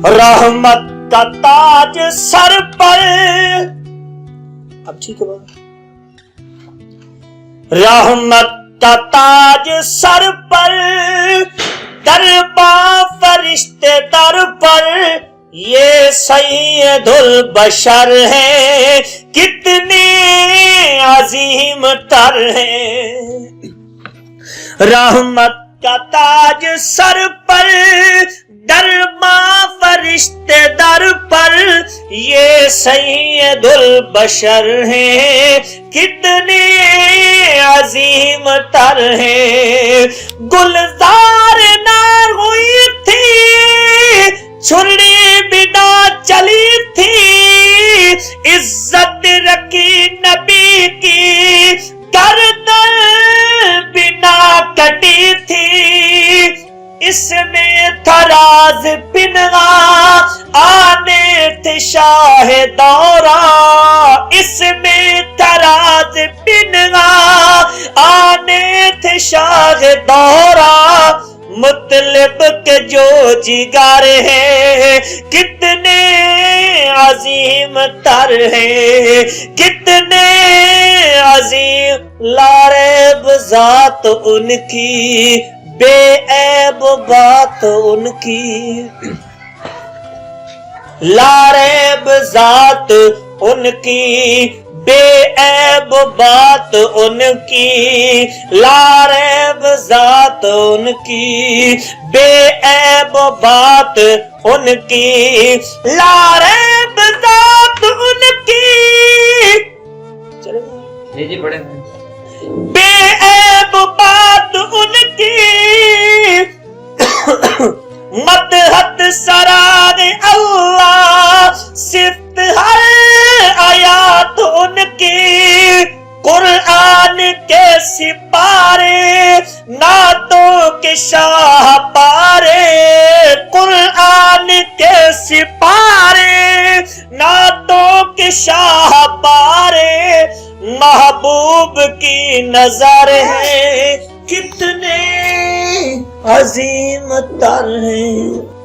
रहमत का ताज सर पर, अब ठीक है बाबा, रहमत का ताज सर पर, दरबा फरिश्ते दर पर, ये सैयदुल बशर है, कितने अजीम तर है। रहमत का ताज सर पर, दरबा फरिश्ते दर पर, ये सैयदुल बशर है, कितने अजीम तर है। गुलजार ना हुई थी, छुरी बिना चली थी, इज्जत रखी नबी की, गर्दन बिना कटी थी। इसमें थराज बिनगा आने थे शाह दौरा, इसमें थराज बिनगा आने थे शाह दौरा। मुतलब के जो जिगर है, कितने अजीम तर है, कितने अजीम। लारैब जात उनकी, बेऐब बात उनकी, लारैब जात उनकी, बेऐब बात उनकी, लारैब जात उनकी, बेऐब बात उनकी, लारैब जात उनकी। चलो जी बड़े बेऐब बात उनकी, मदहत सराग अल्लाह, सिफ्त हर आयात उनकी, कुरान के सिपारे, नातों के शाह पारे, कुरान के सिपारे, नातों के शाह पारे। महबूब की नजर है, कितने अजीम तर है।